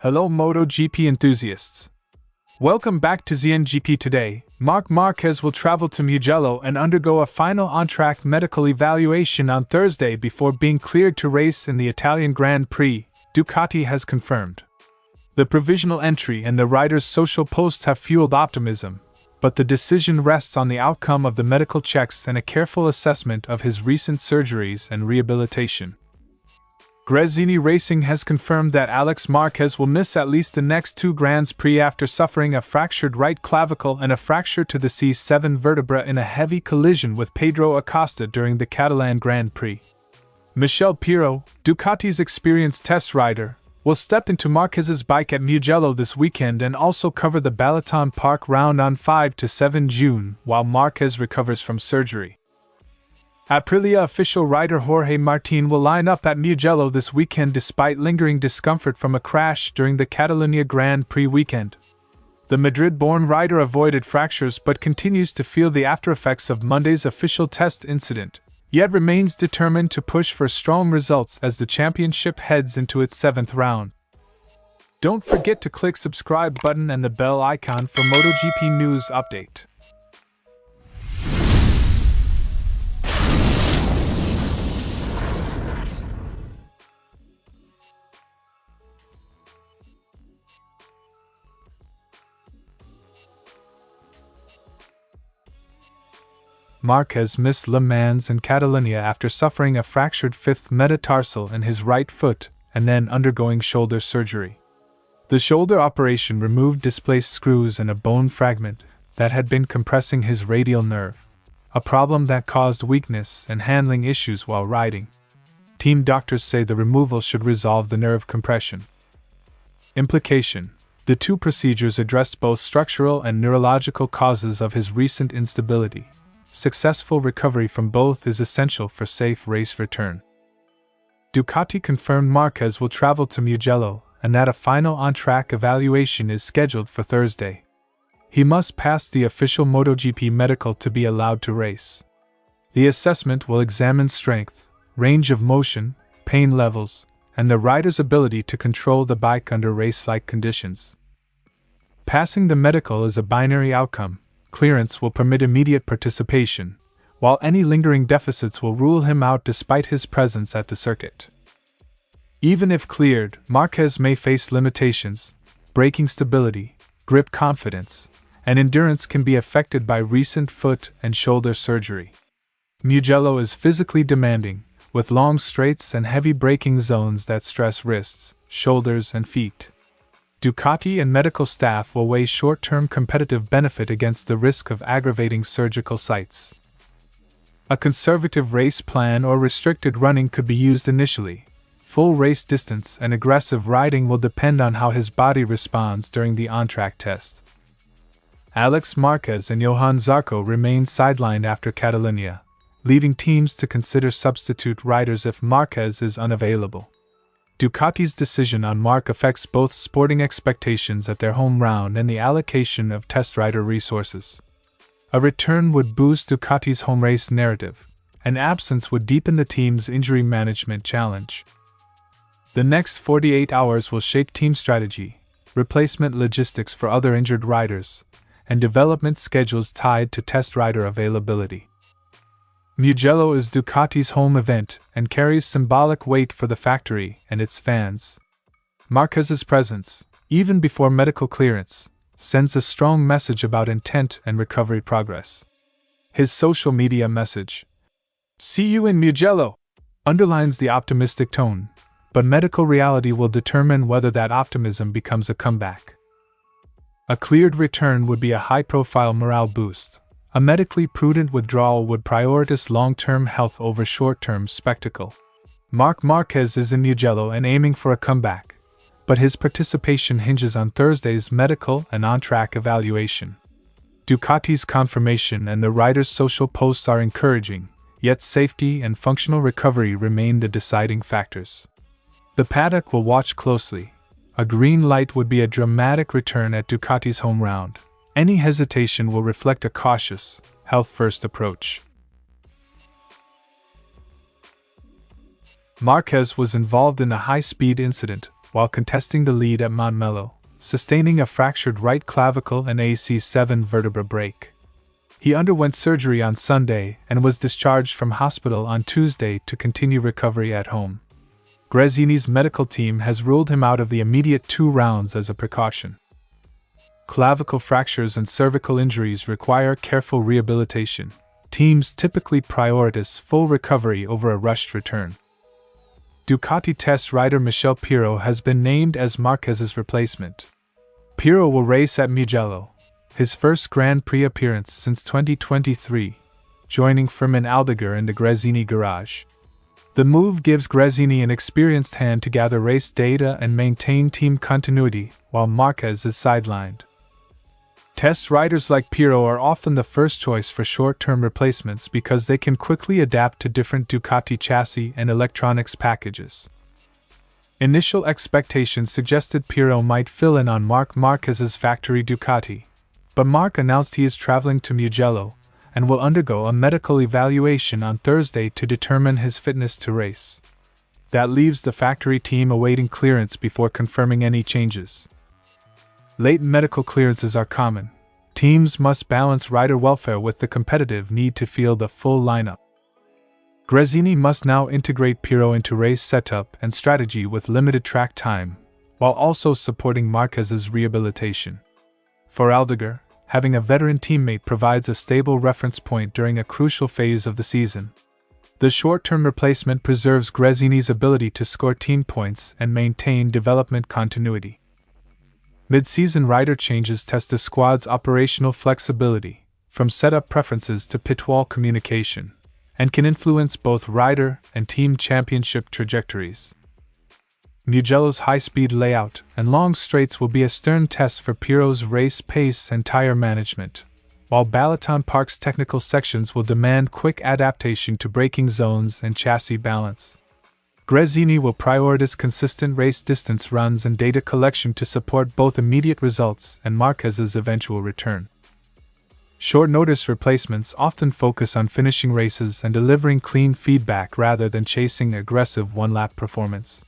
Hello Moto GP enthusiasts. Welcome back to ZNGP Today. Marc Márquez will travel to Mugello and undergo a final on-track medical evaluation on Thursday before being cleared to race in the Italian Grand Prix, Ducati has confirmed. The provisional entry and the rider's social posts have fueled optimism, but the decision rests on the outcome of the medical checks and a careful assessment of his recent surgeries and rehabilitation. Gresini Racing has confirmed that Álex Márquez will miss at least the next two Grands Prix after suffering a fractured right clavicle and a fracture to the C7 vertebra in a heavy collision with Pedro Acosta during the Catalan Grand Prix. Michele Pirro, Ducati's experienced test rider, will step into Márquez's bike at Mugello this weekend and also cover the Balaton Park round on 5 to 7 June while Márquez recovers from surgery. Aprilia official rider Jorge Martin will line up at Mugello this weekend despite lingering discomfort from a crash during the Catalan Grand Prix weekend. The Madrid-born rider avoided fractures but continues to feel the aftereffects of Monday's official test incident, yet remains determined to push for strong results as the championship heads into its 7th round. Don't forget to click subscribe button and the bell icon for MotoGP news update. Márquez missed Le Mans and Catalonia after suffering a fractured 5th metatarsal in his right foot and then undergoing shoulder surgery. The shoulder operation removed displaced screws and a bone fragment that had been compressing his radial nerve, a problem that caused weakness and handling issues while riding. Team doctors say the removal should resolve the nerve compression. Implication: the two procedures addressed both structural and neurological causes of his recent instability. Successful recovery from both is essential for safe race return. Ducati confirmed Márquez will travel to Mugello and that a final on-track evaluation is scheduled for Thursday. He must pass the official MotoGP medical to be allowed to race. The assessment will examine strength, range of motion, pain levels, and the rider's ability to control the bike under race-like conditions. Passing the medical is a binary outcome. Clearance will permit immediate participation, while any lingering deficits will rule him out despite his presence at the circuit. Even if cleared, Márquez may face limitations. Braking stability, grip confidence, and endurance can be affected by recent foot and shoulder surgery. Mugello is physically demanding, with long straights and heavy braking zones that stress wrists, shoulders, and feet. Ducati and medical staff will weigh short-term competitive benefit against the risk of aggravating surgical sites. A conservative race plan or restricted running could be used initially. Full race distance and aggressive riding will depend on how his body responds during the on-track test. Álex Márquez and Johann Zarco remain sidelined after Catalonia, leaving teams to consider substitute riders if Márquez is unavailable. Ducati's decision on Marc affects both sporting expectations at their home round and the allocation of test rider resources. A return would boost Ducati's home race narrative. An absence would deepen the team's injury management challenge. The next 48 hours will shape team strategy, replacement logistics for other injured riders, and development schedules tied to test rider availability. Mugello is Ducati's home event and carries symbolic weight for the factory and its fans. Márquez's presence, even before medical clearance, sends a strong message about intent and recovery progress. His social media message, "See you in Mugello," underlines the optimistic tone, but medical reality will determine whether that optimism becomes a comeback. A cleared return would be a high-profile morale boost. A medically prudent withdrawal would prioritize long-term health over short-term spectacle. Marc Márquez is in Mugello and aiming for a comeback, but his participation hinges on Thursday's medical and on-track evaluation. Ducati's confirmation and the rider's social posts are encouraging, yet safety and functional recovery remain the deciding factors. The paddock will watch closely. A green light would be a dramatic return at Ducati's home round. Any hesitation will reflect a cautious, health-first approach. Márquez was involved in a high-speed incident, while contesting the lead at Mugello, sustaining a fractured right clavicle and AC7 vertebra break. He underwent surgery on Sunday and was discharged from hospital on Tuesday to continue recovery at home. Gresini's medical team has ruled him out of the immediate 2 rounds as a precaution. Clavicle fractures and cervical injuries require careful rehabilitation. Teams typically prioritize full recovery over a rushed return. Ducati test rider Michele Pirro has been named as Márquez's replacement. Pirro will race at Mugello, his first Grand Prix appearance since 2023, joining Firmin Aldiger in the Gresini garage. The move gives Gresini an experienced hand to gather race data and maintain team continuity, while Márquez is sidelined. Test riders like Pirro are often the first choice for short-term replacements because they can quickly adapt to different Ducati chassis and electronics packages. Initial expectations suggested Pirro might fill in on Marc Márquez's factory Ducati, but Marc announced he is traveling to Mugello and will undergo a medical evaluation on Thursday to determine his fitness to race. That leaves the factory team awaiting clearance before confirming any changes. Late medical clearances are common. Teams must balance rider welfare with the competitive need to field a full lineup. Gresini must now integrate Pirro into race setup and strategy with limited track time, while also supporting Márquez's rehabilitation. For Aldiger, having a veteran teammate provides a stable reference point during a crucial phase of the season. The short-term replacement preserves Gresini's ability to score team points and maintain development continuity. Mid-season rider changes test the squad's operational flexibility, from setup preferences to pitwall communication, and can influence both rider and team championship trajectories. Mugello's high-speed layout and long straights will be a stern test for Pirro's race pace and tire management, while Balaton Park's technical sections will demand quick adaptation to braking zones and chassis balance. Gresini will prioritize consistent race distance runs and data collection to support both immediate results and Márquez's eventual return. Short-notice replacements often focus on finishing races and delivering clean feedback rather than chasing aggressive one-lap performance.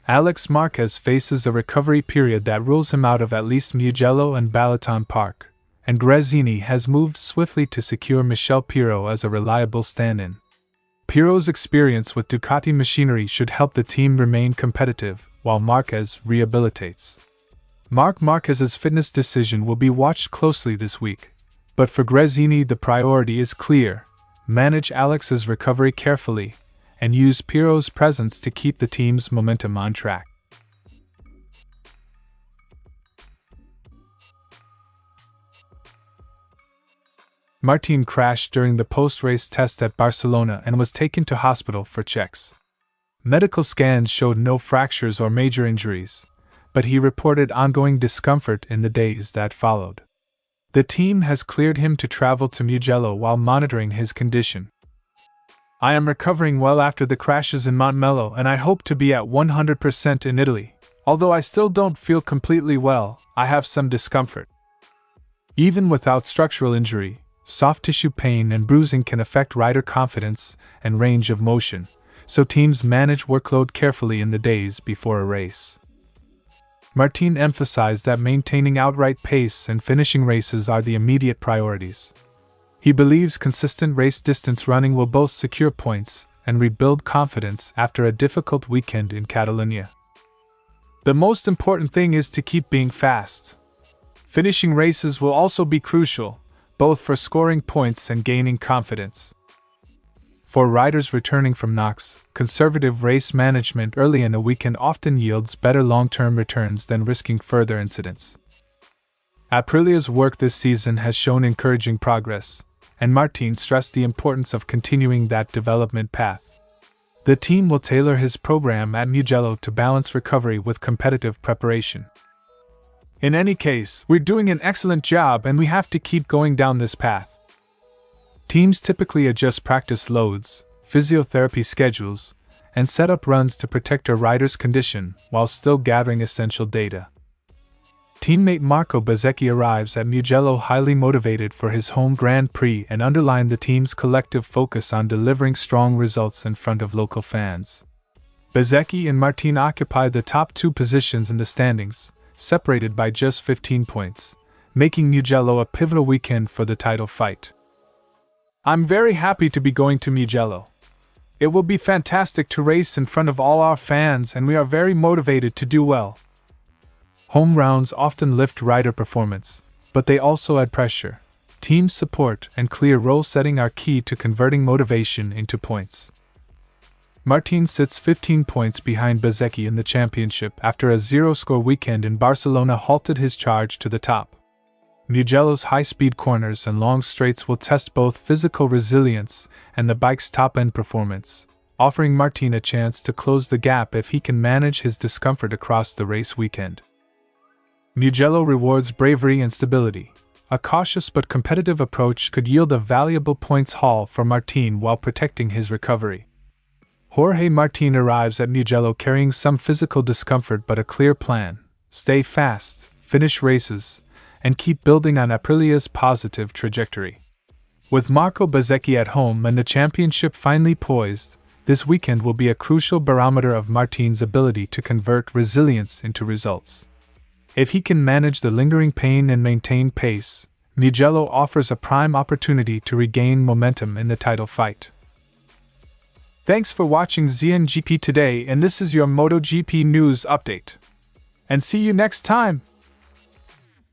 Álex Márquez faces a recovery period that rules him out of at least Mugello and Balaton Park, and Gresini has moved swiftly to secure Michele Pirro as a reliable stand-in. Pirro's experience with Ducati machinery should help the team remain competitive, while Márquez rehabilitates. Marc Márquez's fitness decision will be watched closely this week, but for Gresini the priority is clear: manage Alex's recovery carefully, and use Pirro's presence to keep the team's momentum on track. Martin crashed during the post-race test at Barcelona and was taken to hospital for checks. Medical scans showed no fractures or major injuries, but he reported ongoing discomfort in the days that followed. The team has cleared him to travel to Mugello while monitoring his condition. "I am recovering well after the crashes in Mugello and I hope to be at 100% in Italy. Although I still don't feel completely well, I have some discomfort." Even without structural injury, soft tissue pain and bruising can affect rider confidence and range of motion, so teams manage workload carefully in the days before a race. Martin emphasized that maintaining outright pace and finishing races are the immediate priorities. He believes consistent race distance running will both secure points and rebuild confidence after a difficult weekend in Catalonia. "The most important thing is to keep being fast. Finishing races will also be crucial, both for scoring points and gaining confidence." For riders returning from knocks, conservative race management early in a weekend often yields better long-term returns than risking further incidents. Aprilia's work this season has shown encouraging progress, and Martin stressed the importance of continuing that development path. The team will tailor his program at Mugello to balance recovery with competitive preparation. "In any case, we're doing an excellent job and we have to keep going down this path." Teams typically adjust practice loads, physiotherapy schedules, and set up runs to protect a rider's condition while still gathering essential data. Teammate Marco Bezzecchi arrives at Mugello highly motivated for his home Grand Prix and underlined the team's collective focus on delivering strong results in front of local fans. Bezzecchi and Martin occupy the top 2 positions in the standings, separated by just 15 points, making Mugello a pivotal weekend for the title fight. I'm very happy to be going to Mugello. It will be fantastic to race in front of all our fans, and we are very motivated to do well. Home rounds often lift rider performance, but they also add pressure. Team support and clear role setting are key to converting motivation into points. Martin sits 15 points behind Bezzecchi in the championship after a zero-score weekend in Barcelona halted his charge to the top. Mugello's high-speed corners and long straights will test both physical resilience and the bike's top-end performance, offering Martin a chance to close the gap if he can manage his discomfort across the race weekend. Mugello rewards bravery and stability. A cautious but competitive approach could yield a valuable points haul for Martin while protecting his recovery. Jorge Martin arrives at Mugello carrying some physical discomfort but a clear plan: stay fast, finish races, and keep building on Aprilia's positive trajectory. With Marco Bezzecchi at home and the championship finally poised, this weekend will be a crucial barometer of Martin's ability to convert resilience into results. If he can manage the lingering pain and maintain pace, Mugello offers a prime opportunity to regain momentum in the title fight. Thanks for watching ZNGP Today, and this is your Moto GP news update. And see you next time!